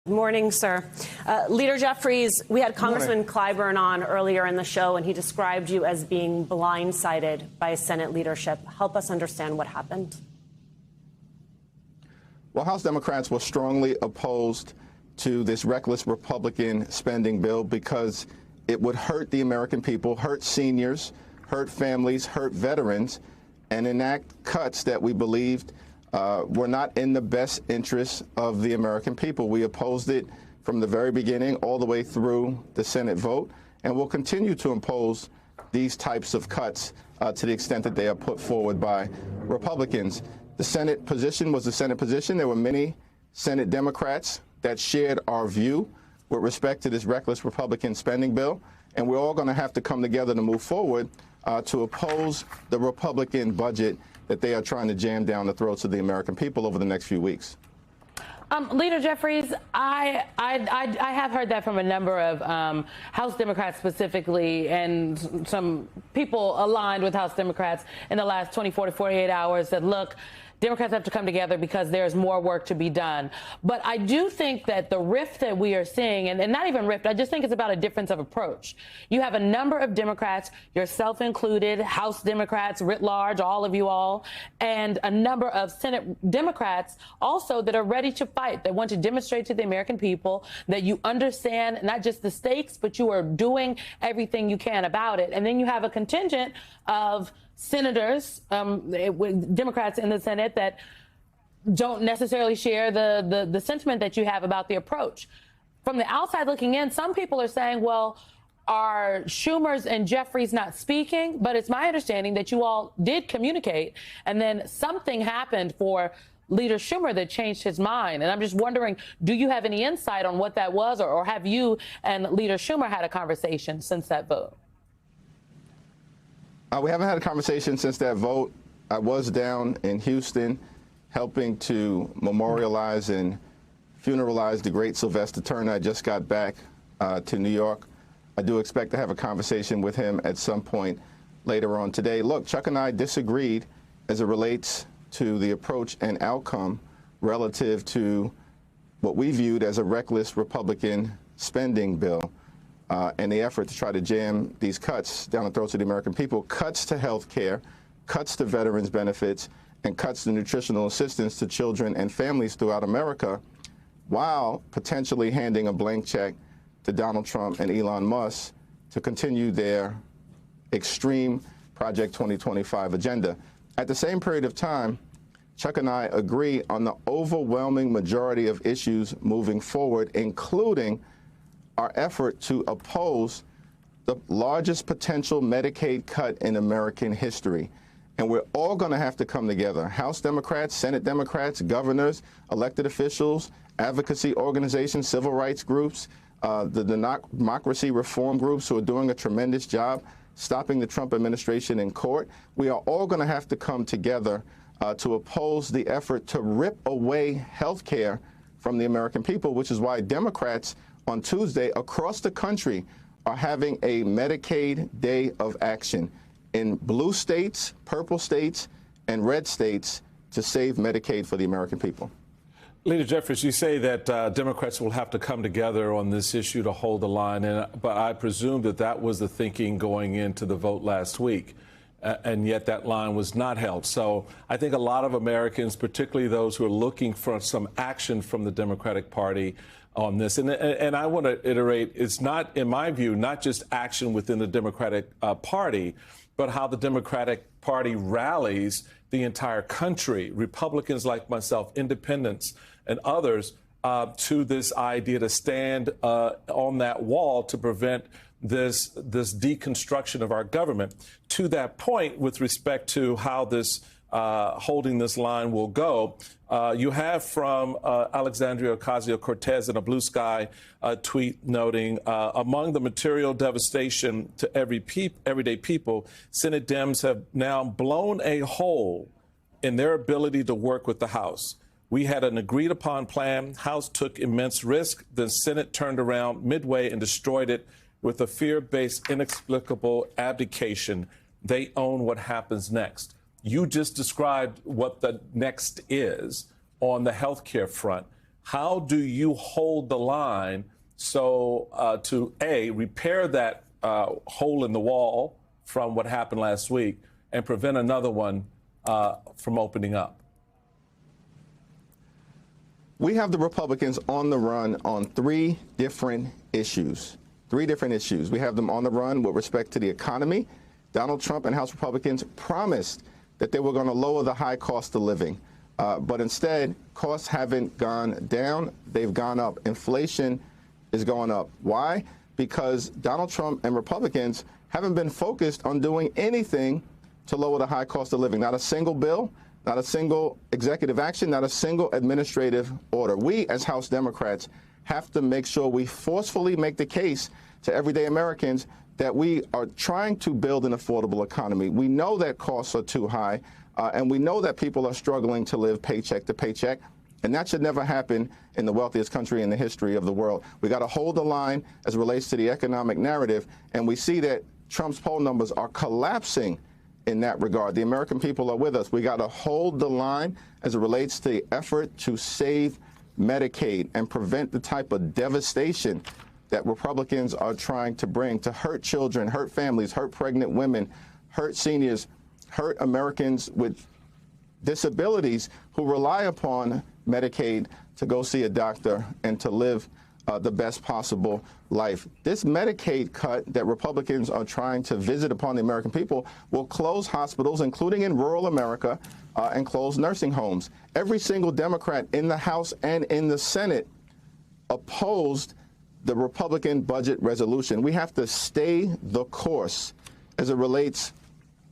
Good morning, sir. Leader Jeffries, we had Congressman Clyburn on earlier in the show, and he described you as being blindsided by Senate leadership. Help us understand what happened. Well, House Democrats were strongly opposed to this reckless Republican spending bill because it would hurt the American people, hurt seniors, hurt families, hurt veterans, and enact cuts that we believed were not in the best interests of the American people. We opposed it from the very beginning all the way through the Senate vote, and will continue to oppose these types of cuts to the extent that they are put forward by Republicans. The Senate position was the Senate position. There were many Senate Democrats that shared our view with respect to this reckless Republican spending bill, and we're all going to have to come together to move forward to oppose the Republican budget that they are trying to jam down the throats of the American people over the next few weeks. Leader Jeffries, I have heard that from a number of House Democrats specifically, and some people aligned with House Democrats in the last 24 to 48 hours that, look, Democrats have to come together because there's more work to be done. But I do think that the rift that we are seeing, and not even rift, I just think it's about a difference of approach. You have a number of Democrats, yourself included, House Democrats writ large, all of you all, and a number of Senate Democrats also that are ready to fight, that want to demonstrate to the American people that you understand not just the stakes, but you are doing everything you can about it. And then you have a contingent of senators, Democrats in the Senate, that don't necessarily share the sentiment that you have about the approach. From the outside looking in, some people are saying, well, are Schumer's and Jeffries not speaking? But it's my understanding that you all did communicate, and then something happened for Leader Schumer that changed his mind. And I'm just wondering, do you have any insight on what that was, or have you and Leader Schumer had a conversation since that vote? We haven't had a conversation since that vote. I was down in Houston helping to memorialize and funeralize the great Sylvester Turner. I just got back to New York. I do expect to have a conversation with him at some point later on today. Look, Chuck and I disagreed as it relates to the approach and outcome relative to what we viewed as a reckless Republican spending bill. And the effort to try to jam these cuts down the throats of the American people, cuts to health care, cuts to veterans benefits, and cuts to nutritional assistance to children and families throughout America, while potentially handing a blank check to Donald Trump and Elon Musk to continue their extreme Project 2025 agenda. At the same period of time, Chuck and I agree on the overwhelming majority of issues moving forward, including our effort to oppose the largest potential Medicaid cut in American history. And we're all going to have to come together, House Democrats, Senate Democrats, governors, elected officials, advocacy organizations, civil rights groups, the democracy reform groups who are doing a tremendous job stopping the Trump administration in court. We are all going to have to come together to oppose the effort to rip away health care from the American people, which is why Democrats on Tuesday across the country are having a Medicaid Day of Action in blue states, purple states, and red states to save Medicaid for the American people. Leader Jeffries, you say that Democrats will have to come together on this issue to hold the line, but I presume that that was the thinking going into the vote last week, and yet that line was not held. So I think a lot of Americans, particularly those who are looking for some action from the Democratic Party on this, and I want to iterate, it's not, in my view, not just action within the Democratic Party, but how the Democratic Party rallies the entire country, Republicans like myself, independents, and others, to this idea to stand on that wall to prevent this deconstruction of our government. To that point, with respect to how this holding this line will go, you have from Alexandria Ocasio-Cortez in a Blue Sky tweet noting, among the material devastation to everyday people, Senate Dems have now blown a hole in their ability to work with the House. We had an agreed upon plan. House took immense risk. The Senate turned around midway and destroyed it with a fear-based, inexplicable abdication. They own what happens next. You just described what the next is on the health care front. How do you hold the line so to A, repair that hole in the wall from what happened last week and prevent another one from opening up? We have the Republicans on the run on three different issues. We have them on the run with respect to the economy. Donald Trump and House Republicans promised that they were going to lower the high cost of living. But instead, costs haven't gone down. They've gone up. Inflation is going up. Why? Because Donald Trump and Republicans haven't been focused on doing anything to lower the high cost of living. Not a single bill, not a single executive action, not a single administrative order. We, as House Democrats, have to make sure we forcefully make the case to everyday Americans that we are trying to build an affordable economy. We know that costs are too high, and we know that people are struggling to live paycheck to paycheck, and that should never happen in the wealthiest country in the history of the world. We got to hold the line as it relates to the economic narrative, and we see that Trump's poll numbers are collapsing in that regard. The American people are with us. We got to hold the line as it relates to the effort to save Medicaid and prevent the type of devastation that Republicans are trying to bring to hurt children, hurt families, hurt pregnant women, hurt seniors, hurt Americans with disabilities who rely upon Medicaid to go see a doctor and to live the best possible life. This Medicaid cut that Republicans are trying to visit upon the American people will close hospitals, including in rural America, and close nursing homes. Every single Democrat in the House and in the Senate opposed the Republican budget resolution. We have to stay the course as it relates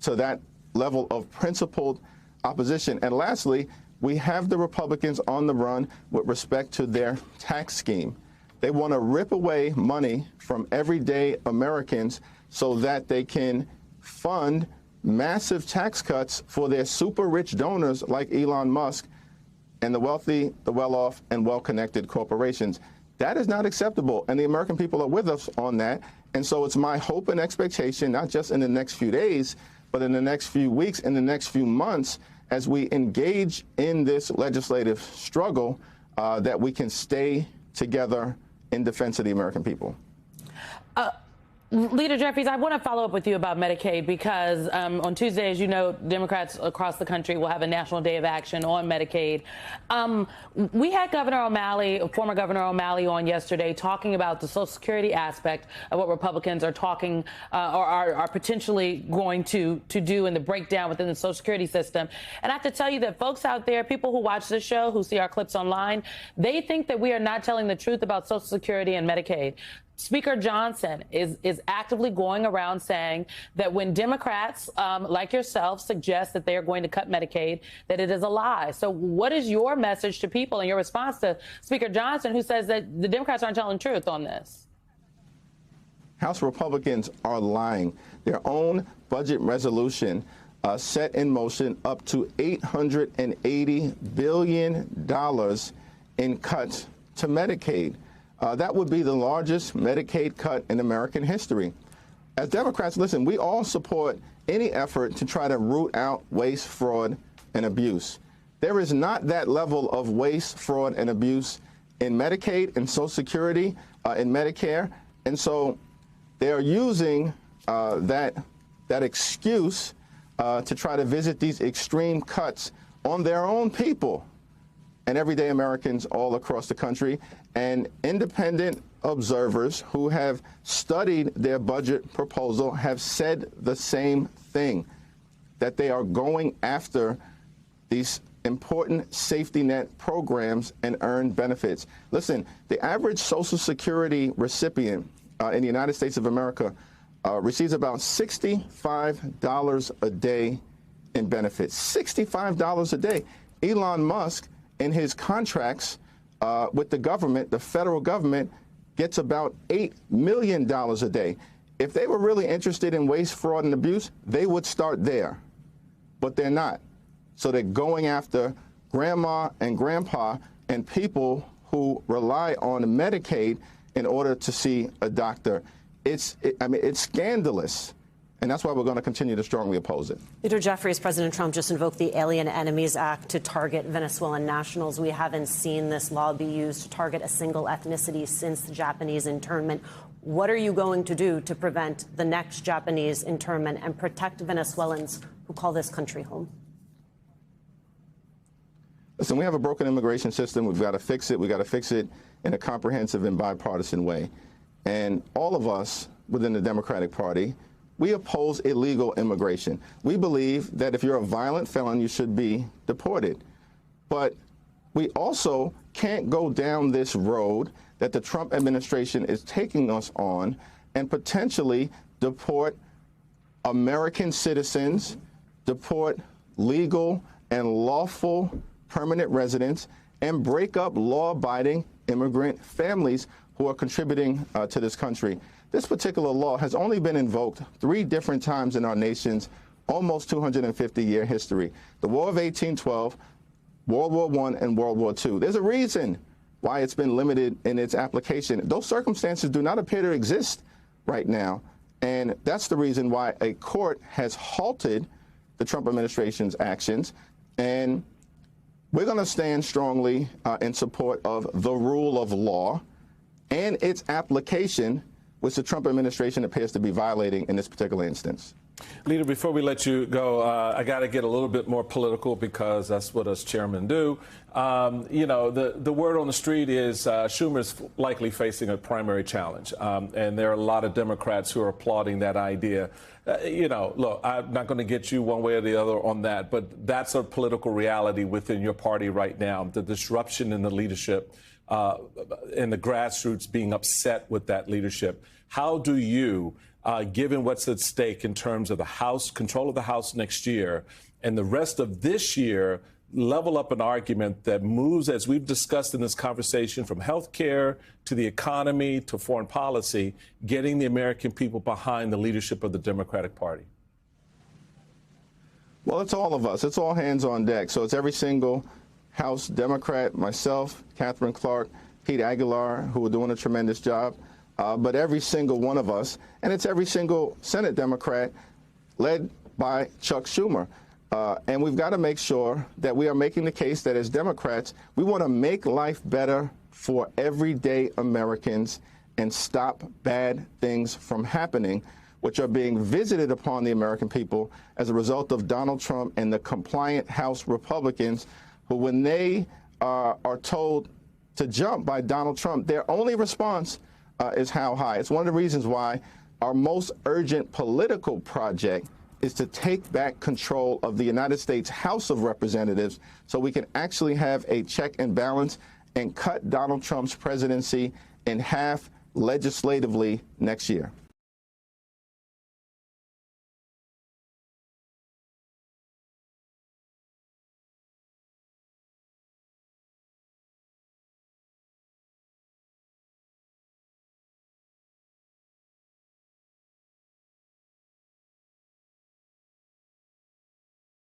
to that level of principled opposition. And lastly, we have the Republicans on the run with respect to their tax scheme. They want to rip away money from everyday Americans so that they can fund massive tax cuts for their super rich donors like Elon Musk and the wealthy, the well-off, and well-connected corporations. That is not acceptable, and the American people are with us on that. And so it's my hope and expectation, not just in the next few days, but in the next few weeks, in the next few months, as we engage in this legislative struggle, that we can stay together in defense of the American people. Leader Jeffries, I want to follow up with you about Medicaid because on Tuesday, as you know, Democrats across the country will have a national day of action on Medicaid. We had Governor O'Malley, former Governor O'Malley, on yesterday talking about the Social Security aspect of what Republicans are talking or are potentially going to do in the breakdown within the Social Security system. And I have to tell you that folks out there, people who watch this show, who see our clips online, they think that we are not telling the truth about Social Security and Medicaid. Speaker Johnson is actively going around saying that when Democrats like yourself suggest that they are going to cut Medicaid, that it is a lie. So what is your message to people and your response to Speaker Johnson, who says that the Democrats aren't telling the truth on this? House Republicans are lying. Their own budget resolution set in motion up to $880 billion in cuts to Medicaid. That would be the largest Medicaid cut in American history. As Democrats, listen, we all support any effort to try to root out waste, fraud, and abuse. There is not that level of waste, fraud, and abuse in Medicaid, in Social Security, in Medicare. And so they are using that excuse to try to visit these extreme cuts on their own people and everyday Americans all across the country. And independent observers who have studied their budget proposal have said the same thing, that they are going after these important safety net programs and earned benefits. Listen, the average Social Security recipient in the United States of America receives about $65 a day in benefits. $65 a day. Elon Musk, in his contracts with the government, the federal government, gets about $8 million a day. If they were really interested in waste, fraud, and abuse, they would start there. But they're not. So they're going after grandma and grandpa and people who rely on Medicaid in order to see a doctor. It's scandalous And that's why we're going to continue to strongly oppose it. Leader Jeffries, President Trump just invoked the Alien Enemies Act to target Venezuelan nationals. We haven't seen this law be used to target a single ethnicity since the Japanese internment. What are you going to do to prevent the next Japanese internment and protect Venezuelans who call this country home? Listen, we have a broken immigration system. We've got to fix it. We've got to fix it in a comprehensive and bipartisan way. And all of us within the Democratic Party, we oppose illegal immigration. We believe that if you're a violent felon, you should be deported. But we also can't go down this road that the Trump administration is taking us on and potentially deport American citizens, deport legal and lawful permanent residents, and break up law-abiding immigrant families who are contributing to this country. This particular law has only been invoked 3 different times in our nation's almost 250-year history. The War of 1812, World War I, and World War II. There's a reason why it's been limited in its application. Those circumstances do not appear to exist right now. And that's the reason why a court has halted the Trump administration's actions. And we're going to stand strongly in support of the rule of law and its application, which the Trump administration appears to be violating in this particular instance. Leader, before we let you go, I got to get a little bit more political because that's what us chairmen do. You know, the word on the street is Schumer's likely facing a primary challenge. And there are a lot of Democrats who are applauding that idea. You know, look, I'm not going to get you one way or the other on that, but that's a political reality within your party right now. The disruption in the leadership and the grassroots being upset with that leadership. How do you, given what's at stake in terms of the House, control of the House next year, and the rest of this year, level up an argument that moves, as we've discussed in this conversation, from health care to the economy to foreign policy, getting the American people behind the leadership of the Democratic Party? Well, it's all of us. It's all hands on deck. So it's every single House Democrat, myself, Catherine Clark, Pete Aguilar, who are doing a tremendous job, but every single one of us, and it's every single Senate Democrat led by Chuck Schumer. And we've got to make sure that we are making the case that as Democrats, we want to make life better for everyday Americans and stop bad things from happening, which are being visited upon the American people as a result of Donald Trump and the compliant House Republicans who, when they are told to jump by Donald Trump, their only response is how high. It's one of the reasons why our most urgent political project is to take back control of the United States House of Representatives so we can actually have a check and balance and cut Donald Trump's presidency in half legislatively next year.